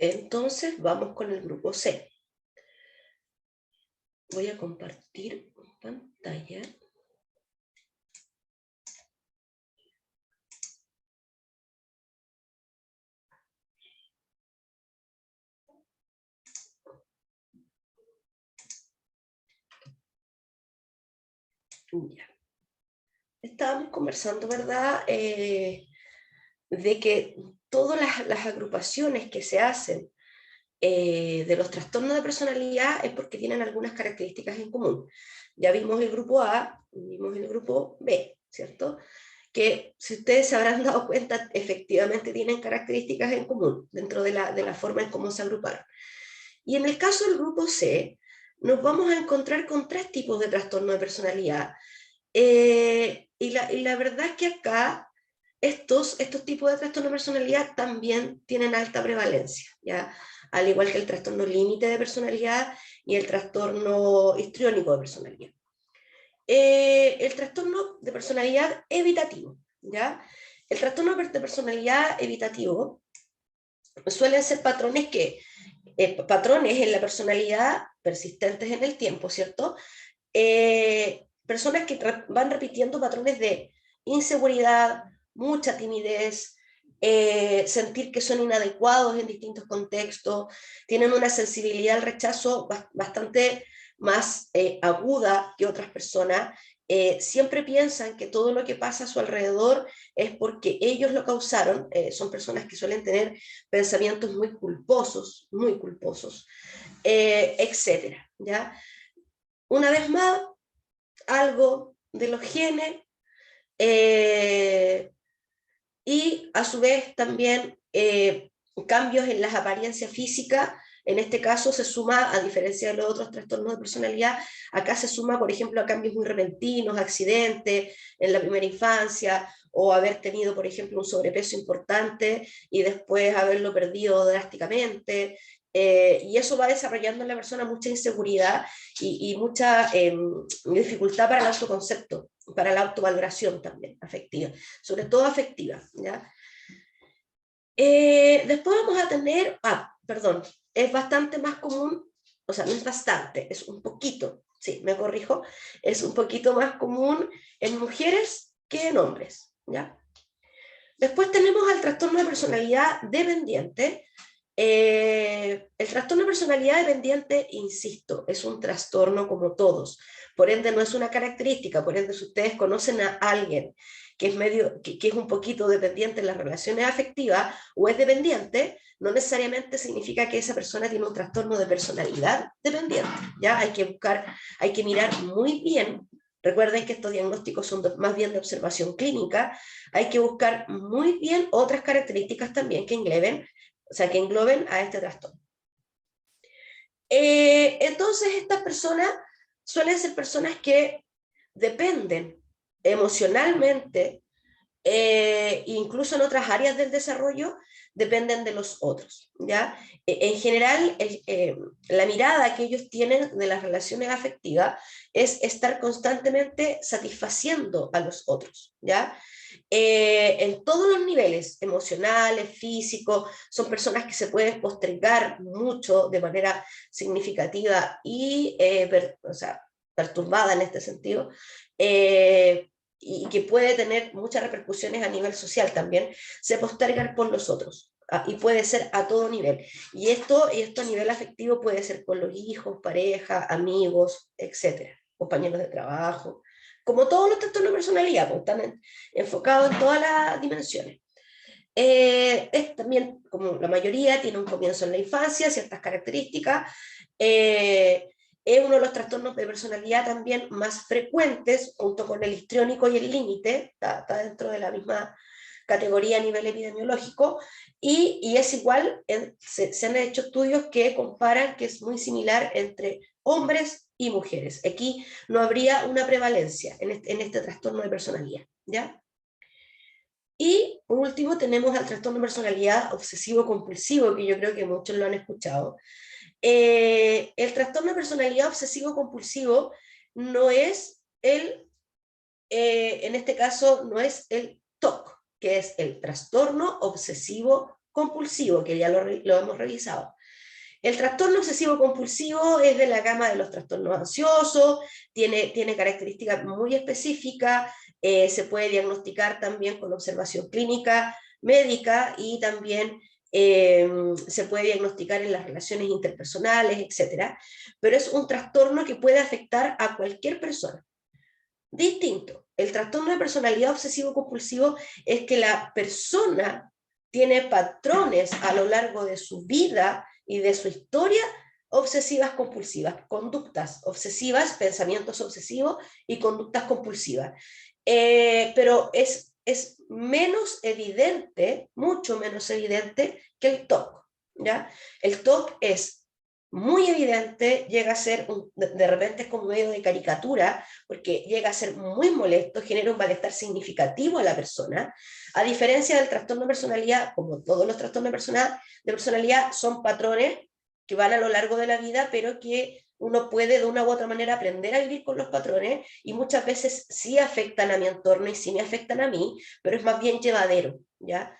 Entonces vamos con el grupo C. Voy a compartir pantalla. Ya. Estábamos conversando, ¿verdad? De que todas las agrupaciones que se hacen de los trastornos de personalidad es porque tienen algunas características en común. Ya vimos el grupo A, vimos el grupo B, ¿cierto? Que si ustedes se habrán dado cuenta, efectivamente tienen características en común dentro de la forma en cómo se agruparon. Y en el caso del grupo C, nos vamos a encontrar con 3 tipos de trastorno de personalidad. Y la verdad es que acá estos tipos de trastorno de personalidad también tienen alta prevalencia, ¿ya? Al igual que el trastorno límite de personalidad y el trastorno histriónico de personalidad. El trastorno de personalidad evitativo, ¿ya? El trastorno de personalidad evitativo suelen ser patrones patrones en la personalidad persistentes en el tiempo, ¿cierto? Personas que van repitiendo patrones de inseguridad, mucha timidez, sentir que son inadecuados en distintos contextos, tienen una sensibilidad al rechazo bastante más aguda que otras personas, siempre piensan que todo lo que pasa a su alrededor es porque ellos lo causaron, son personas que suelen tener pensamientos muy culposos, etcétera, ¿ya? Una vez más, algo de los genes, y a su vez también cambios en las apariencias físicas. En este caso se suma, a diferencia de los otros trastornos de personalidad, acá se suma, por ejemplo, a cambios muy repentinos, accidentes en la primera infancia, o haber tenido, por ejemplo, un sobrepeso importante y después haberlo perdido drásticamente. Y eso va desarrollando en la persona mucha inseguridad y mucha dificultad para el autoconcepto, para la autovaloración también afectiva, sobre todo afectiva, ¿ya? Después vamos a tener, perdón, es bastante más común, o sea, no es bastante, es un poquito, sí, me corrijo, es un poquito más común en mujeres que en hombres, ¿ya? Después tenemos al trastorno de personalidad dependiente. El trastorno de personalidad dependiente, insisto, es un trastorno como todos, por ende no es una característica, por ende si ustedes conocen a alguien que es, que es un poquito dependiente en las relaciones afectivas o es dependiente, no necesariamente significa que esa persona tiene un trastorno de personalidad dependiente, ¿ya? Hay que buscar, hay que mirar muy bien. Recuerden que estos diagnósticos son más bien de observación clínica, hay que buscar muy bien otras características también que engloben, o sea, que engloben a este trastorno. Entonces, estas personas suelen ser personas que dependen emocionalmente, incluso en otras áreas del desarrollo, dependen de los otros, ¿ya? En general, la mirada que ellos tienen de las relaciones afectivas es estar constantemente satisfaciendo a los otros, ¿ya? En todos los niveles, emocionales, físicos, son personas que se pueden postergar mucho de manera significativa y o sea, perturbada en este sentido, y que puede tener muchas repercusiones a nivel social también, se postergan por los otros. Y puede ser a todo nivel. Y esto a nivel afectivo puede ser con los hijos, pareja, amigos, etcétera, compañeros de trabajo, como todos los trastornos de personalidad, pues están enfocados en todas las dimensiones. Es también, como la mayoría, tiene un comienzo en la infancia, ciertas características. Es uno de los trastornos de personalidad también más frecuentes, junto con el histriónico y el límite, está dentro de la misma categoría a nivel epidemiológico, y es igual, se han hecho estudios que comparan que es muy similar entre hombres y mujeres. Aquí no habría una prevalencia en este trastorno de personalidad, ¿ya? Y por último tenemos al trastorno de personalidad obsesivo-compulsivo, que yo creo que muchos lo han escuchado. El trastorno de personalidad obsesivo-compulsivo no es en este caso, no es el TOC, que es el trastorno obsesivo compulsivo, que ya lo hemos revisado. El trastorno obsesivo compulsivo es de la gama de los trastornos ansiosos, tiene características muy específicas, se puede diagnosticar también con observación clínica médica y también se puede diagnosticar en las relaciones interpersonales, etc. Pero es un trastorno que puede afectar a cualquier persona. Distinto, el trastorno de personalidad obsesivo-compulsivo es que la persona tiene patrones a lo largo de su vida y de su historia obsesivas compulsivas, conductas obsesivas, pensamientos obsesivos y conductas compulsivas. Pero es menos evidente, mucho menos evidente que el TOC, ¿ya? El TOC es muy evidente, llega a ser, de repente es como medio de caricatura, porque llega a ser muy molesto, genera un malestar significativo a la persona, a diferencia del trastorno de personalidad, como todos los trastornos de personalidad son patrones que van a lo largo de la vida, pero que uno puede de una u otra manera aprender a vivir con los patrones y muchas veces sí afectan a mi entorno y sí me afectan a mí, pero es más bien llevadero, ¿ya?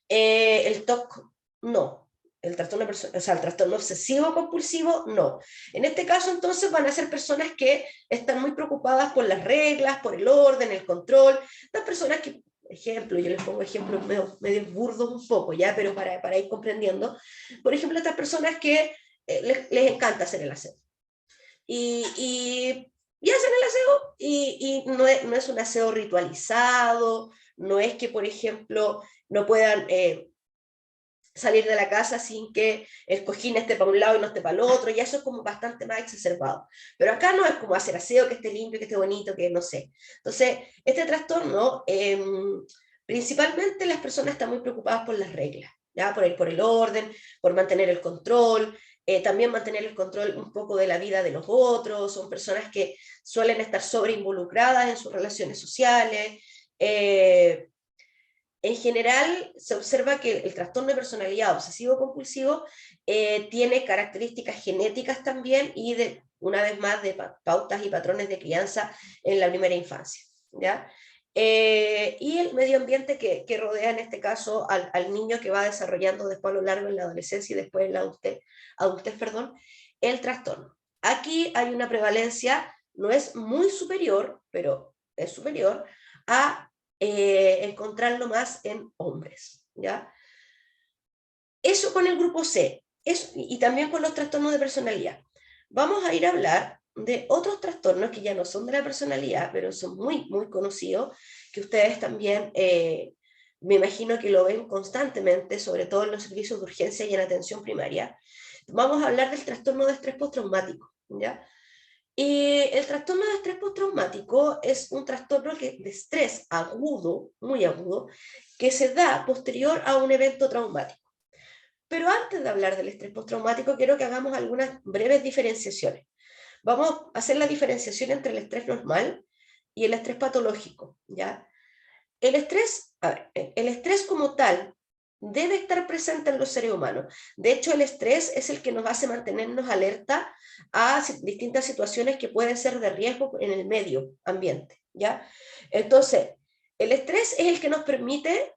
El TOC no. El trastorno, o sea, el trastorno obsesivo compulsivo, no. En este caso, entonces, van a ser personas que están muy preocupadas por las reglas, por el orden, el control. Las personas que, ejemplo, yo les pongo ejemplos medio burdos un poco, ¿ya? Pero para ir comprendiendo. Por ejemplo, estas personas que les encanta hacer el aseo. Y hacen el aseo y no es un aseo ritualizado, no es que, por ejemplo, no puedan salir de la casa sin que el cojín esté para un lado y no esté para el otro, y eso es como bastante más exacerbado. Pero acá no es como hacer aseo, que esté limpio, que esté bonito, que no sé. Entonces, este trastorno, principalmente las personas están muy preocupadas por las reglas, ¿ya? Por el orden, por mantener el control, también mantener el control un poco de la vida de los otros, son personas que suelen estar sobreinvolucradas en sus relaciones sociales, en general, se observa que el trastorno de personalidad obsesivo-compulsivo tiene características genéticas también y, una vez más, de pautas y patrones de crianza en la primera infancia, ¿ya? Y el medio ambiente que rodea, en este caso, al niño que va desarrollando después a lo largo en la adolescencia y después en la adultez, el trastorno. Aquí hay una prevalencia, no es muy superior, pero es superior a encontrarlo más en hombres, ¿ya? Eso con el grupo C, y también con los trastornos de personalidad. Vamos a ir a hablar de otros trastornos que ya no son de la personalidad, pero son muy, muy conocidos, que ustedes también, me imagino que lo ven constantemente, sobre todo en los servicios de urgencia y en atención primaria. Vamos a hablar del trastorno de estrés postraumático, ¿ya? Y el trastorno de estrés postraumático es un trastorno de estrés agudo, muy agudo, que se da posterior a un evento traumático. Pero antes de hablar del estrés postraumático, quiero que hagamos algunas breves diferenciaciones. Vamos a hacer la diferenciación entre el estrés normal y el estrés patológico, ¿ya? El estrés, el estrés como tal debe estar presente en los seres humanos. De hecho, el estrés es el que nos hace mantenernos alerta a distintas situaciones que pueden ser de riesgo en el medio ambiente, ¿ya? Entonces, el estrés es el que nos permite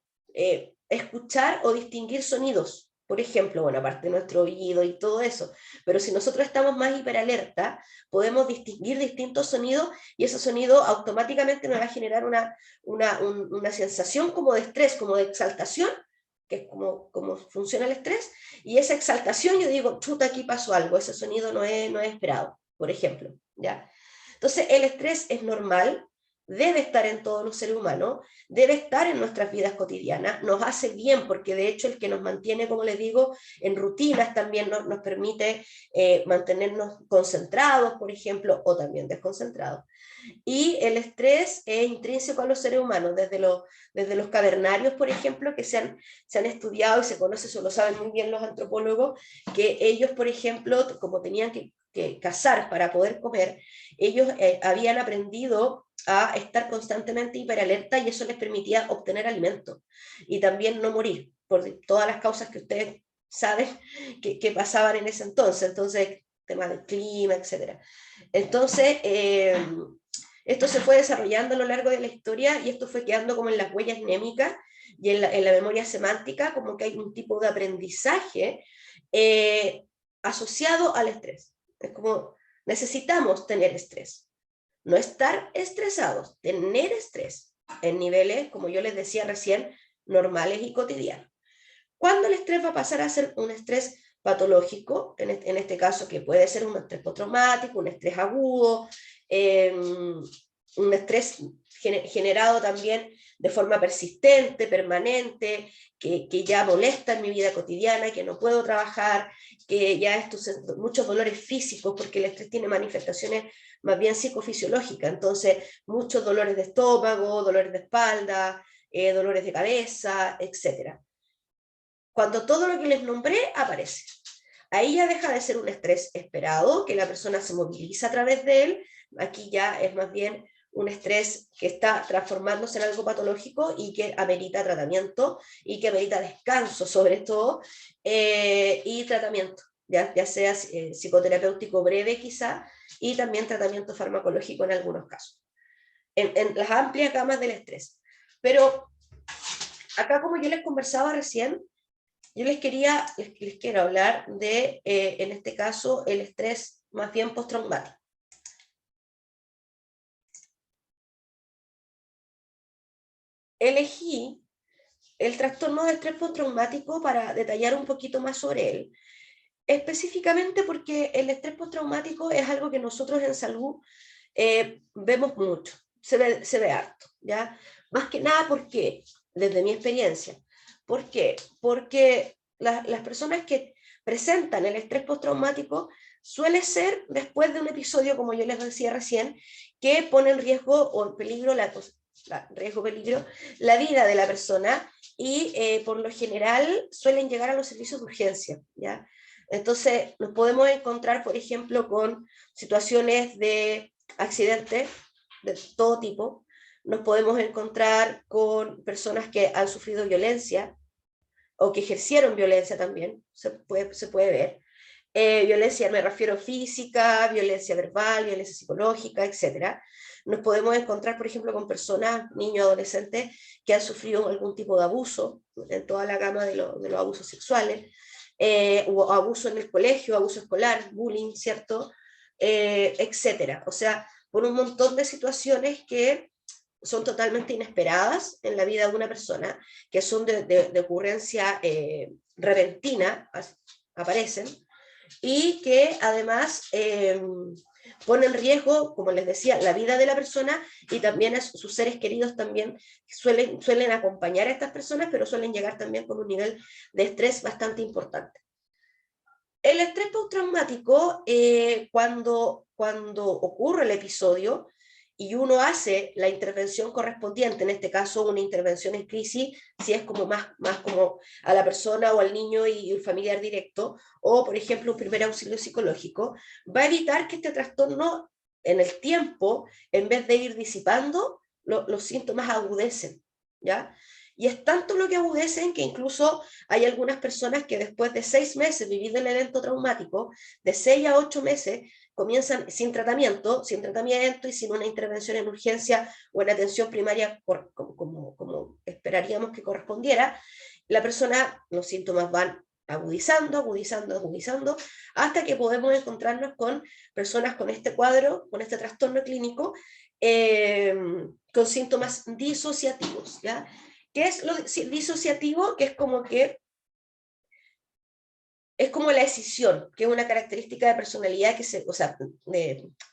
escuchar o distinguir sonidos. Por ejemplo, bueno, aparte de nuestro oído y todo eso, pero si nosotros estamos más hiperalerta, podemos distinguir distintos sonidos y ese sonido automáticamente nos va a generar una sensación como de estrés, como de exaltación, que es como funciona el estrés, y esa exaltación yo digo, chuta, aquí pasó algo, ese sonido no es esperado, por ejemplo, ¿ya? Entonces el estrés es normal, debe estar en todos los seres humanos, debe estar en nuestras vidas cotidianas, nos hace bien porque de hecho el que nos mantiene, como les digo, en rutinas también nos permite mantenernos concentrados, por ejemplo, o también desconcentrados. Y el estrés es intrínseco a los seres humanos, desde los cavernarios, por ejemplo, que se han estudiado y se conoce, eso lo saben muy bien los antropólogos, que ellos, por ejemplo, como tenían que cazar para poder comer, ellos habían aprendido a estar constantemente hiperalerta y eso les permitía obtener alimento y también no morir por todas las causas que ustedes saben que pasaban en ese entonces, tema del clima, etc. Entonces, Esto se fue desarrollando a lo largo de la historia y esto fue quedando como en las huellas mnémicas y en la memoria semántica, como que hay un tipo de aprendizaje asociado al estrés. Es como necesitamos tener estrés, no estar estresados, tener estrés en niveles, como yo les decía recién, normales y cotidianos. ¿Cuándo el estrés va a pasar a ser un estrés patológico? En este caso, que puede ser un estrés postraumático, un estrés agudo, un estrés generado también de forma persistente, permanente, que ya molesta en mi vida cotidiana, que no puedo trabajar, que ya estos muchos dolores físicos, porque el estrés tiene manifestaciones más bien psicofisiológicas, entonces muchos dolores de estómago, dolores de espalda, dolores de cabeza, etc. Cuando todo lo que les nombré aparece. Ahí ya deja de ser un estrés esperado, que la persona se moviliza a través de él. Aquí ya es más bien un estrés que está transformándose en algo patológico y que amerita tratamiento y que amerita descanso sobre todo y tratamiento, ya sea psicoterapéutico breve quizá y también tratamiento farmacológico en algunos casos, en las amplias gamas del estrés. Pero acá, como yo les conversaba recién, yo les quiero hablar de, en este caso, el estrés más bien postraumático. Elegí el trastorno de estrés postraumático para detallar un poquito más sobre él, específicamente porque el estrés postraumático es algo que nosotros en salud vemos mucho, se ve harto, ¿ya? Más que nada porque, desde mi experiencia, ¿por qué? Porque las personas que presentan el estrés postraumático suele ser después de un episodio, como yo les decía recién, que pone en riesgo o en peligro peligro la vida de la persona y por lo general suelen llegar a los servicios de urgencia, ¿ya? Entonces nos podemos encontrar, por ejemplo, con situaciones de accidentes de todo tipo, nos podemos encontrar con personas que han sufrido violencia o que ejercieron violencia también, se puede ver. Violencia me refiero física, violencia verbal, violencia psicológica, etc. Nos podemos encontrar, por ejemplo, con personas, niños, adolescentes, que han sufrido algún tipo de abuso, en toda la gama de los abusos sexuales, o abuso en el colegio, abuso escolar, bullying, ¿cierto? Etcétera. O sea, por un montón de situaciones que son totalmente inesperadas en la vida de una persona, que son de ocurrencia repentina, aparecen, y que además ponen en riesgo, como les decía, la vida de la persona y también a sus seres queridos también suelen acompañar a estas personas, pero suelen llegar también con un nivel de estrés bastante importante. El estrés postraumático, cuando ocurre el episodio y uno hace la intervención correspondiente, en este caso una intervención en crisis, si es como más como a la persona o al niño y un familiar directo, o por ejemplo un primer auxilio psicológico, va a evitar que este trastorno en el tiempo, en vez de ir disipando, los síntomas agudecen, ¿ya? Y es tanto lo que agudecen que incluso hay algunas personas que después de 6 meses viviendo el evento traumático, de 6 a 8 meses, comienzan sin tratamiento y sin una intervención en urgencia o en atención primaria como esperaríamos que correspondiera. La persona, los síntomas van agudizando, hasta que podemos encontrarnos con personas con este cuadro, con este trastorno clínico, con síntomas disociativos, ¿ya? ¿Qué es lo disociativo? Que es como la escisión, que es una característica de personalidad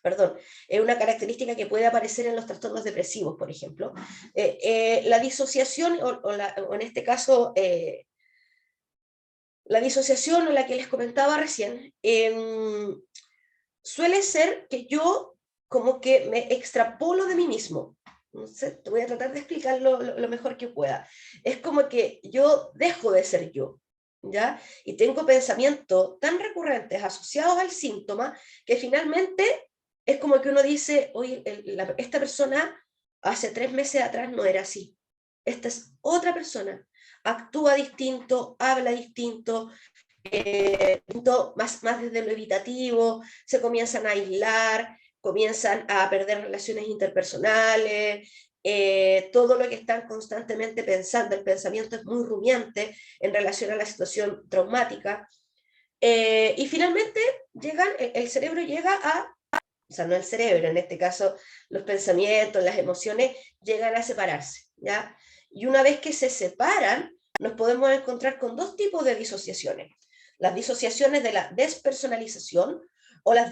perdón, es una característica que puede aparecer en los trastornos depresivos, por ejemplo. La disociación, o en este caso, la disociación o la que les comentaba recién, suele ser que yo como que me extrapolo de mí mismo. No sé, te voy a tratar de explicarlo lo mejor que pueda. Es como que yo dejo de ser yo, ¿ya? Y tengo pensamientos tan recurrentes asociados al síntoma que finalmente es como que uno dice, oye, esta persona hace 3 meses atrás no era así. Esta es otra persona. Actúa distinto, habla distinto, más desde lo evitativo, se comienzan a aislar, comienzan a perder relaciones interpersonales, todo lo que están constantemente pensando, el pensamiento es muy rumiante en relación a la situación traumática, y finalmente el cerebro llega a, o sea, no el cerebro, en este caso los pensamientos, las emociones llegan a separarse, ¿ya? Y una vez que se separan, nos podemos encontrar con dos tipos de disociaciones. Las disociaciones de la despersonalización o las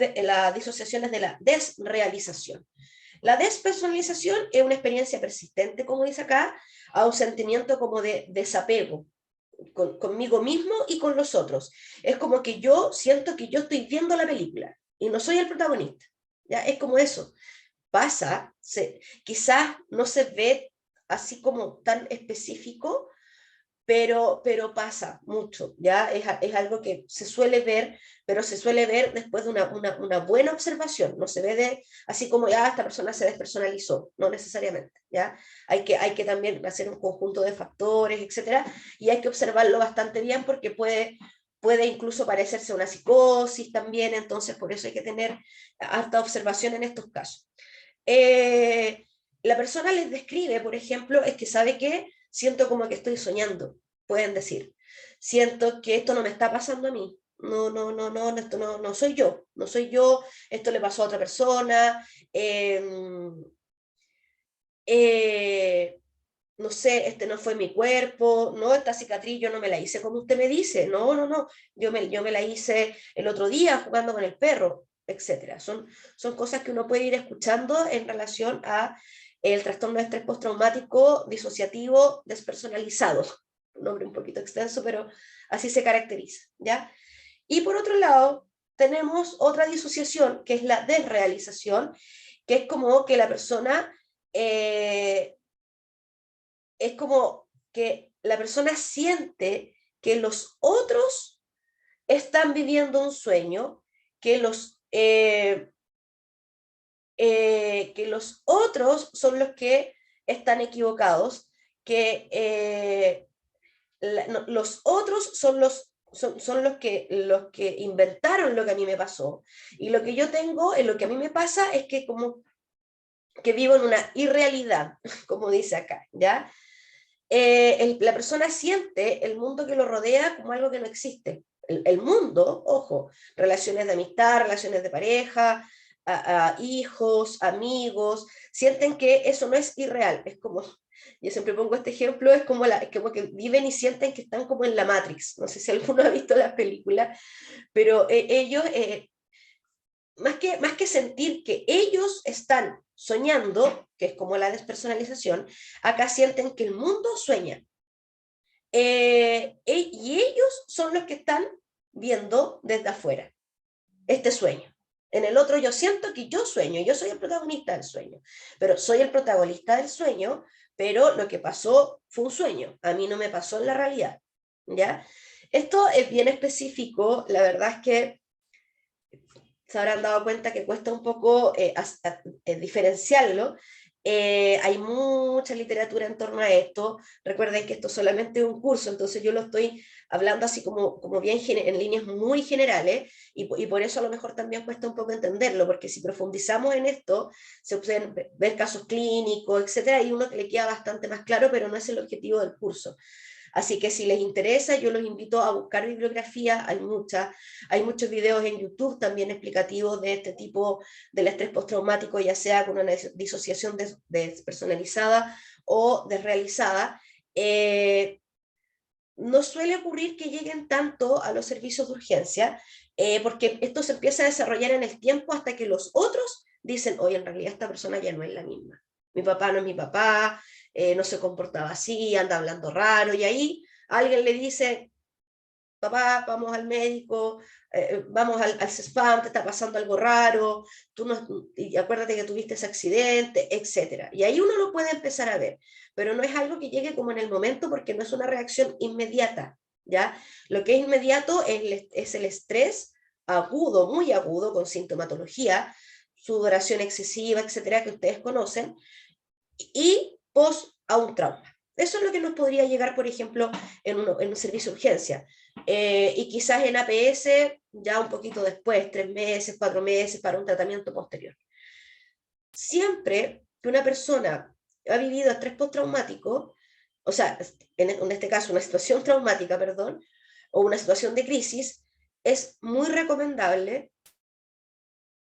disociaciones de la desrealización. La despersonalización es una experiencia persistente, como dice acá, a un sentimiento como de desapego conmigo mismo y con los otros. Es como que yo siento que yo estoy viendo la película y no soy el protagonista. ¿Ya? Es como eso. Pasa, quizás no se ve así como tan específico, pero pasa mucho, ¿ya? Es algo que se suele ver, pero se suele ver después de una buena observación, no se ve así como ya esta persona se despersonalizó, no necesariamente, ¿ya? Hay que también hacer un conjunto de factores, etcétera, y hay que observarlo bastante bien porque puede incluso parecerse a una psicosis también, entonces por eso hay que tener harta observación en estos casos. La persona les describe, por ejemplo, es que sabe que siento como que estoy soñando, pueden decir. Siento que esto no me está pasando a mí. Esto no soy yo, no soy yo, esto le pasó a otra persona, no sé, este no fue mi cuerpo, no, esta cicatriz yo no me la hice como usted me dice, no, yo me la hice el otro día jugando con el perro, etcétera. Son cosas que uno puede ir escuchando en relación a el trastorno de estrés postraumático disociativo despersonalizado. Un nombre un poquito extenso, pero así se caracteriza, ¿ya? Y por otro lado, tenemos otra disociación, que es la desrealización, que es como que la persona es como que la persona siente que los otros están viviendo un sueño, que los otros son los que están equivocados, que los otros son los que inventaron lo que a mí me pasó. Y lo que yo tengo, en lo que a mí me pasa, es que como que vivo en una irrealidad, como dice acá, ¿ya? La persona siente el mundo que lo rodea como algo que no existe. El mundo, ojo, relaciones de amistad, relaciones de pareja, a hijos, amigos, sienten que eso no es irreal. Es como, yo siempre pongo este ejemplo, es como que viven y sienten que están como en la Matrix. No sé si alguno ha visto la película, pero ellos más que sentir que ellos están soñando, que es como la despersonalización, acá sienten que el mundo sueña. Y ellos son los que están viendo desde afuera este sueño. En el otro yo siento que yo sueño, yo soy el protagonista del sueño, pero soy el protagonista del sueño, pero lo que pasó fue un sueño, a mí no me pasó en la realidad, ¿ya? Esto es bien específico, la verdad es que se habrán dado cuenta que cuesta un poco diferenciarlo. Hay mucha literatura en torno a esto. Recuerden que esto solamente es un curso, entonces yo lo estoy hablando así como bien en líneas muy generales, y por eso a lo mejor también cuesta un poco entenderlo, porque si profundizamos en esto, se pueden ver casos clínicos, etcétera, y uno que le queda bastante más claro, pero no es el objetivo del curso. Así que si les interesa, yo los invito a buscar bibliografía, hay muchos videos en YouTube también explicativos de este tipo del estrés postraumático, ya sea con una disociación despersonalizada o desrealizada. No suele ocurrir que lleguen tanto a los servicios de urgencia, porque esto se empieza a desarrollar en el tiempo hasta que los otros dicen, oye, en realidad esta persona ya no es la misma. Mi papá no es mi papá, no se comportaba así, anda hablando raro, y ahí alguien le dice, papá, vamos al médico, vamos al CESPAM, te está pasando algo raro, y acuérdate que tuviste ese accidente, etc. Y ahí uno lo puede empezar a ver, pero no es algo que llegue como en el momento porque no es una reacción inmediata, ¿ya? Lo que es inmediato es el estrés agudo, muy agudo, con sintomatología, sudoración excesiva, etcétera, que ustedes conocen, y post a un trauma. Eso es lo que nos podría llegar, por ejemplo, en un servicio de urgencia. Y quizás en APS ya un poquito después, 3 meses, 4 meses, para un tratamiento posterior. siempre que una persona ha vivido estrés postraumático, o sea, en este caso una situación traumática, perdón, o una situación de crisis, es muy recomendable,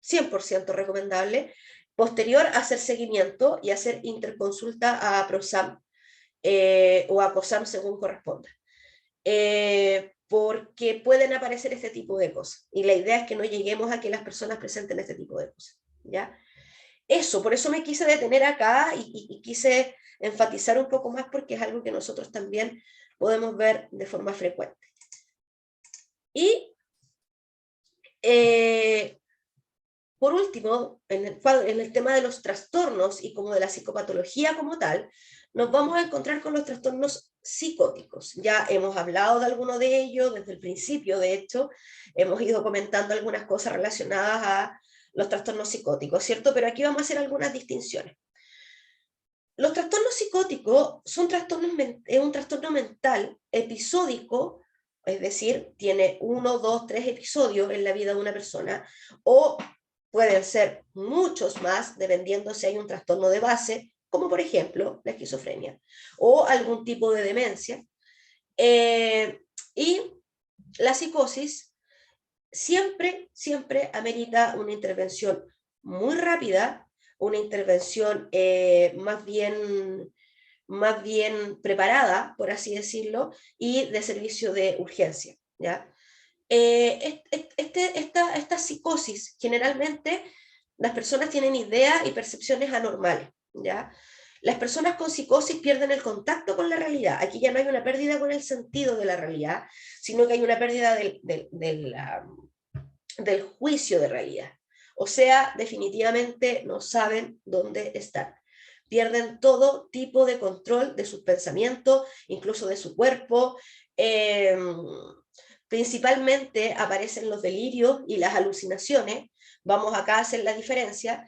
100% recomendable, posterior a hacer seguimiento y hacer interconsulta a PROSAM o a COSAM según corresponda. Porque pueden aparecer este tipo de cosas. Y la idea es que no lleguemos a que las personas presenten este tipo de cosas. ¿Ya? Eso, por eso me quise detener acá y quise enfatizar un poco más porque es algo que nosotros también podemos ver de forma frecuente. Y por último, en el tema de los trastornos y como de la psicopatología como tal, nos vamos a encontrar con los trastornos psicóticos. Ya hemos hablado de alguno de ellos desde el principio, de hecho, hemos ido comentando algunas cosas relacionadas a los trastornos psicóticos, ¿cierto? Pero aquí vamos a hacer algunas distinciones. Los trastornos psicóticos son es un trastorno mental episódico, es decir, tiene 1, 2, 3 episodios en la vida de una persona, o pueden ser muchos más, dependiendo si hay un trastorno de base, como por ejemplo la esquizofrenia, o algún tipo de demencia. Y la psicosis siempre amerita una intervención muy rápida, una intervención más bien preparada, por así decirlo, y de servicio de urgencia, ¿ya? Esta psicosis, generalmente las personas tienen ideas y percepciones anormales, ¿ya? Las personas con psicosis pierden el contacto con la realidad. Aquí ya no hay una pérdida con el sentido de la realidad, sino que hay una pérdida del juicio de realidad. O sea, definitivamente no saben dónde están. Pierden todo tipo de control de sus pensamientos, incluso de su cuerpo. Principalmente aparecen los delirios y las alucinaciones. Vamos acá a hacer la diferencia.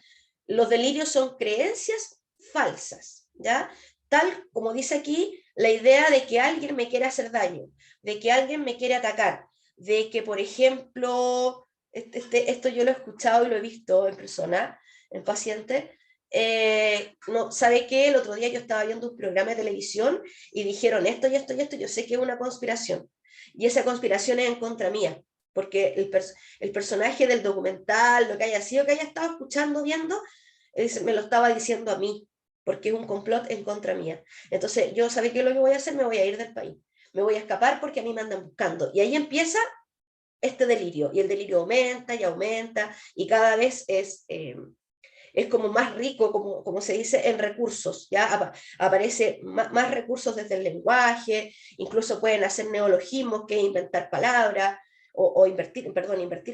Los delirios son creencias falsas, ¿ya? Tal como dice aquí, la idea de que alguien me quiere hacer daño, de que alguien me quiere atacar, de que, por ejemplo, esto yo lo he escuchado y lo he visto en persona, en pacientes. No, ¿sabe qué? El otro día yo estaba viendo un programa de televisión y dijeron esto y esto y esto, yo sé que es una conspiración. Y esa conspiración es en contra mía, porque el personaje del documental, lo que haya sido, que haya estado escuchando, viendo, me lo estaba diciendo a mí, porque es un complot en contra mía. Entonces, yo, ¿sabe qué es lo que voy a hacer? Me voy a ir del país. Me voy a escapar porque a mí me andan buscando. Y ahí empieza este delirio, y el delirio aumenta, y cada vez es como más rico, como se dice, en recursos, ¿ya? Aparece más recursos desde el lenguaje, incluso pueden hacer neologismos, que es inventar palabras, o invertir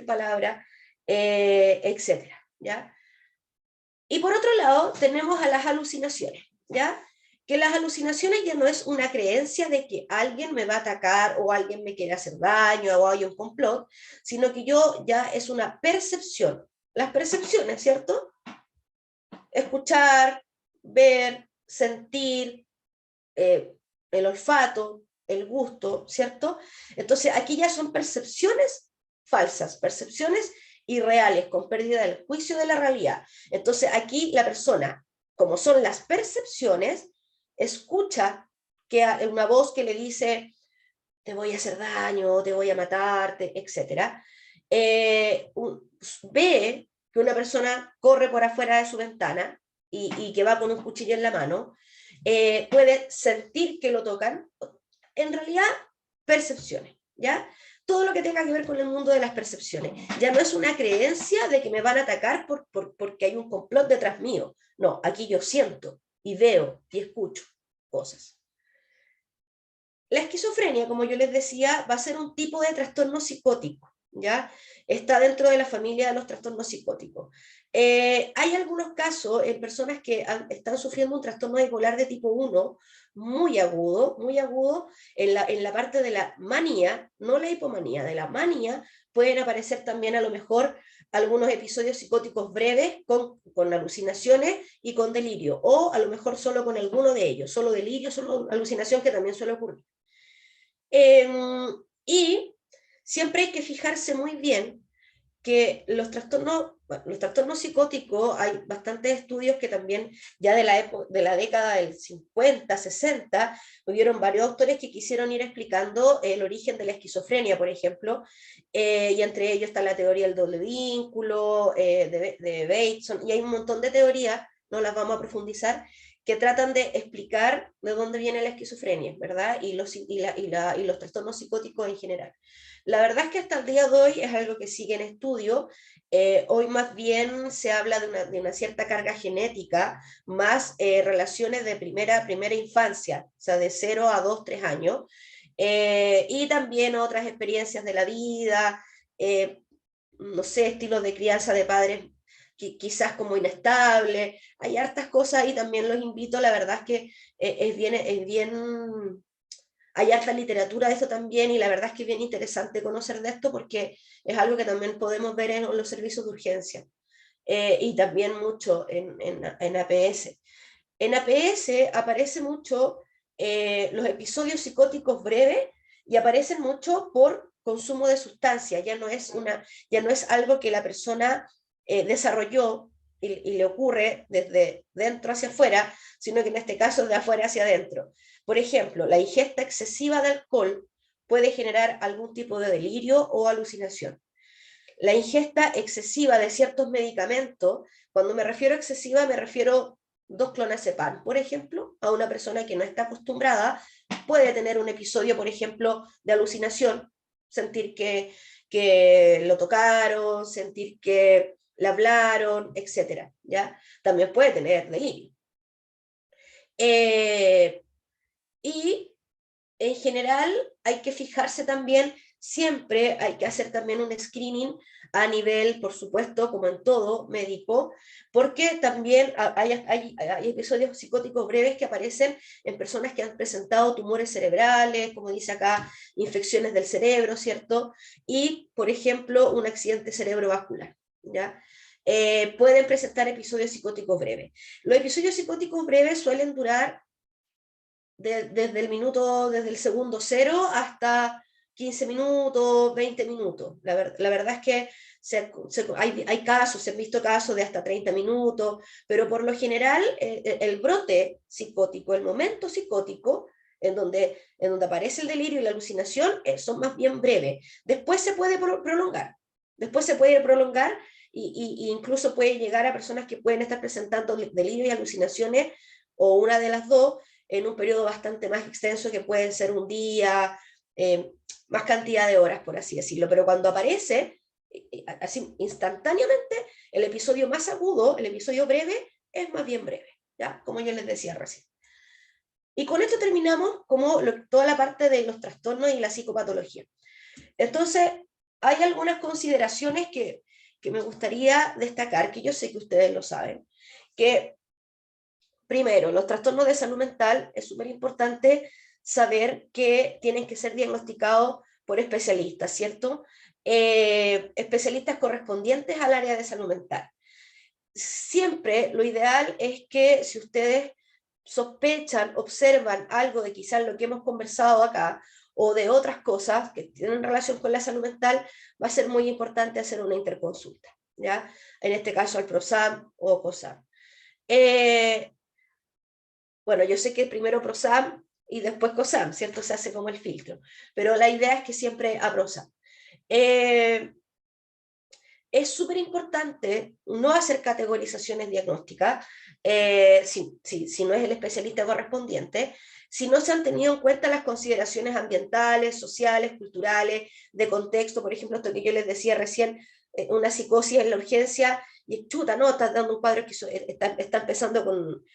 palabras, etcétera, ¿ya? Y por otro lado, tenemos a las alucinaciones, ¿ya? Que las alucinaciones ya no es una creencia de que alguien me va a atacar o alguien me quiere hacer daño o hay un complot, sino que yo ya es una percepción. Las percepciones, ¿cierto? Escuchar, ver, sentir, el olfato, el gusto, ¿cierto? Entonces aquí ya son percepciones falsas, percepciones irreales, con pérdida del juicio de la realidad. Entonces aquí la persona, como son las percepciones, escucha que una voz que le dice, te voy a hacer daño, te voy a matarte, etc. Ve que una persona corre por afuera de su ventana y que va con un cuchillo en la mano, puede sentir que lo tocan, en realidad percepciones, ¿ya? Todo lo que tenga que ver con el mundo de las percepciones. Ya no es una creencia de que me van a atacar porque hay un complot detrás mío. No, aquí yo siento y veo y escucho cosas. La esquizofrenia, como yo les decía, va a ser un tipo de trastorno psicótico, ¿ya? Está dentro de la familia de los trastornos psicóticos. Hay algunos casos en personas que están sufriendo un trastorno bipolar de tipo 1, muy agudo, en la parte de la manía, no la hipomanía, de la manía, pueden aparecer también a lo mejor algunos episodios psicóticos breves con alucinaciones y con delirio, o a lo mejor solo con alguno de ellos, solo delirio, solo alucinación, que también suele ocurrir. Y siempre hay que fijarse muy bien que bueno, los trastornos psicóticos, hay bastantes estudios que también ya de la década del 50, 60, hubieron varios autores que quisieron ir explicando el origen de la esquizofrenia, por ejemplo, y entre ellos está la teoría del doble vínculo, de Bateson, y hay un montón de teorías, no las vamos a profundizar, que tratan de explicar de dónde viene la esquizofrenia, ¿verdad? Y los trastornos psicóticos en general. La verdad es que hasta el día de hoy es algo que sigue en estudio. Hoy más bien se habla de una cierta carga genética, más relaciones de primera infancia, o sea, de 0 a 2, 3 años, y también otras experiencias de la vida, no sé, estilos de crianza de padres quizás como inestable, hay hartas cosas y también los invito, la verdad es que es bien, hay harta literatura de esto también y la verdad es que es bien interesante conocer de esto porque es algo que también podemos ver en los servicios de urgencia y también mucho en APS. En APS aparece mucho los episodios psicóticos breves y aparecen mucho por consumo de sustancias, ya no es algo que la persona desarrolló y le ocurre desde dentro hacia afuera, sino que en este caso de afuera hacia adentro. Por ejemplo, la ingesta excesiva de alcohol puede generar algún tipo de delirio o alucinación. La ingesta excesiva de ciertos medicamentos, cuando me refiero a excesiva, me refiero 2 clonazepam, por ejemplo, a una persona que no está acostumbrada, puede tener un episodio, por ejemplo, de alucinación, sentir que lo tocaron, sentir que le hablaron, etcétera, ¿ya? También puede tener delirio. Y en general hay que fijarse también, siempre hay que hacer también un screening a nivel, por supuesto, como en todo médico, porque también hay episodios psicóticos breves que aparecen en personas que han presentado tumores cerebrales, como dice acá, infecciones del cerebro, ¿cierto? Y, por ejemplo, un accidente cerebrovascular, ¿ya? Pueden presentar episodios psicóticos breves. Los episodios psicóticos breves suelen durar desde el segundo 0 hasta 15 minutos, 20 minutos. La verdad es que hay casos, se han visto casos de hasta 30 minutos, pero por lo general el brote psicótico, el momento psicótico, en donde aparece el delirio y la alucinación, son más bien breves. Después se puede prolongar, después se puede prolongar y incluso puede llegar a personas que pueden estar presentando delirio y alucinaciones o una de las dos en un periodo bastante más extenso que pueden ser un día, más cantidad de horas, por así decirlo. Pero cuando aparece, así instantáneamente, el episodio más agudo, el episodio breve, es más bien breve, ¿ya? Como yo les decía recién. Y con esto terminamos como toda la parte de los trastornos y la psicopatología. Entonces, hay algunas consideraciones que me gustaría destacar, que yo sé que ustedes lo saben, que primero, los trastornos de salud mental es súper importante saber que tienen que ser diagnosticados por especialistas, ¿cierto? Especialistas correspondientes al área de salud mental. Siempre lo ideal es que si ustedes sospechan, observan algo de quizás lo que hemos conversado acá o de otras cosas que tienen relación con la salud mental, va a ser muy importante hacer una interconsulta, ¿ya? En este caso al PROSAM o COSAM. Bueno, yo sé que primero PROSAM y después COSAM, ¿cierto? Se hace como el filtro, pero la idea es que siempre a PROSAM. Es súper importante no hacer categorizaciones diagnósticas si no es el especialista correspondiente, si no se han tenido en cuenta las consideraciones ambientales, sociales, culturales, de contexto, por ejemplo, esto que yo les decía recién, una psicosis en la urgencia, y chuta, no, está dando un cuadro que está empezando con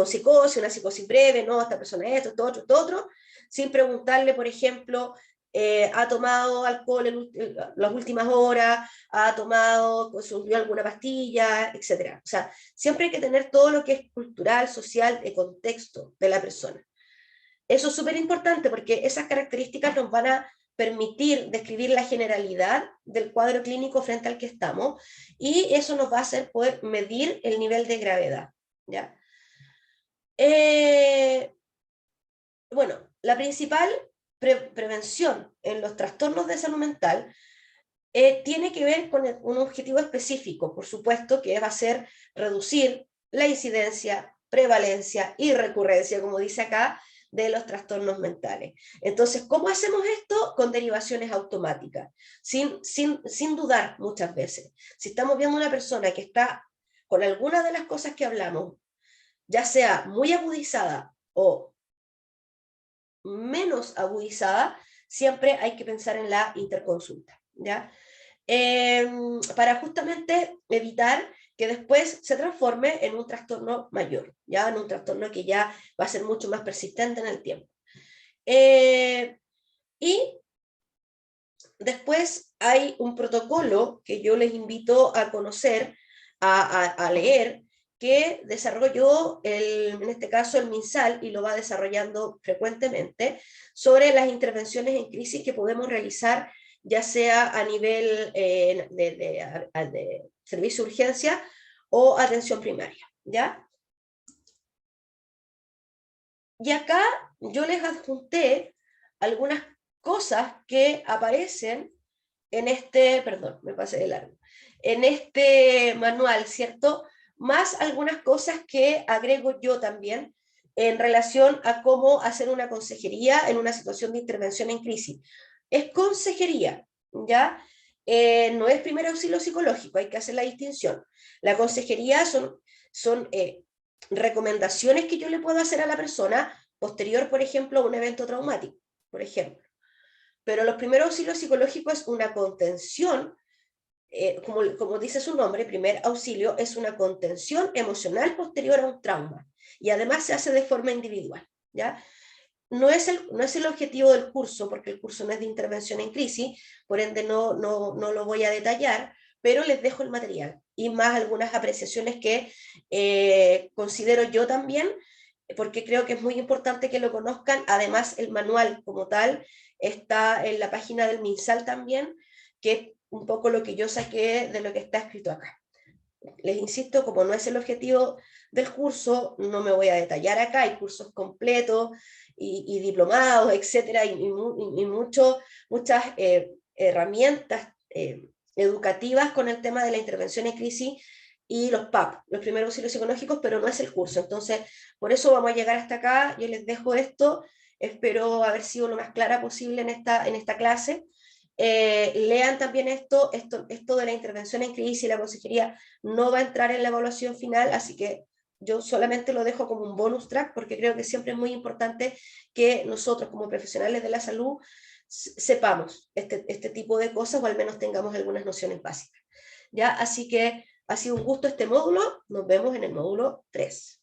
psicosis, una psicosis breve, no, esta persona esto otro, sin preguntarle, por ejemplo, ha tomado alcohol en las últimas horas, ha tomado, consumió alguna pastilla, etc. O sea, siempre hay que tener todo lo que es cultural, social, de contexto de la persona. Eso es súper importante porque esas características nos van a permitir describir la generalidad del cuadro clínico frente al que estamos y eso nos va a hacer poder medir el nivel de gravedad, ¿ya? Bueno, la principal prevención en los trastornos de salud mental tiene que ver con un objetivo específico, por supuesto, que va a ser reducir la incidencia, prevalencia y recurrencia, como dice acá, de los trastornos mentales. Entonces, ¿cómo hacemos esto? Con derivaciones automáticas, sin dudar muchas veces. Si estamos viendo una persona que está con alguna de las cosas que hablamos, ya sea muy agudizada o menos agudizada, siempre hay que pensar en la interconsulta, ¿ya? Para justamente evitar que después se transforme en un trastorno mayor, ya en un trastorno que ya va a ser mucho más persistente en el tiempo. Y después hay un protocolo que yo les invito a conocer, a leer, que desarrolló, en este caso, el MinSal, y lo va desarrollando frecuentemente, sobre las intervenciones en crisis que podemos realizar, ya sea a nivel de servicio de urgencia o atención primaria, ¿ya? Y acá yo les adjunté algunas cosas que aparecen en este, perdón, me pasé de largo, en este manual, ¿cierto? Más algunas cosas que agrego yo también en relación a cómo hacer una consejería en una situación de intervención en crisis. Es consejería, ¿ya? No es primer auxilio psicológico, hay que hacer la distinción. La consejería son recomendaciones que yo le puedo hacer a la persona posterior, por ejemplo, a un evento traumático, por ejemplo. Pero los primeros auxilios psicológicos es una contención, como dice su nombre, primer auxilio es una contención emocional posterior a un trauma. Y además se hace de forma individual, ¿ya? No es el objetivo del curso, porque el curso no es de intervención en crisis, por ende no lo voy a detallar, pero les dejo el material y más algunas apreciaciones que considero yo también, porque creo que es muy importante que lo conozcan. Además, el manual como tal está en la página del MinSal también, que es un poco lo que yo saqué de lo que está escrito acá. Les insisto, como no es el objetivo del curso, no me voy a detallar acá, hay cursos completos y diplomados, etcétera, y muchas herramientas educativas con el tema de la intervención en crisis y los PAP, los primeros auxilios psicológicos, pero no es el curso. Entonces, por eso vamos a llegar hasta acá. Yo les dejo esto, espero haber sido lo más clara posible en esta clase. Lean también esto de la intervención en crisis y la consejería no va a entrar en la evaluación final, así que yo solamente lo dejo como un bonus track, porque creo que siempre es muy importante que nosotros como profesionales de la salud sepamos este tipo de cosas, o al menos tengamos algunas nociones básicas, ¿ya? Así que ha sido un gusto este módulo, nos vemos en el módulo 3.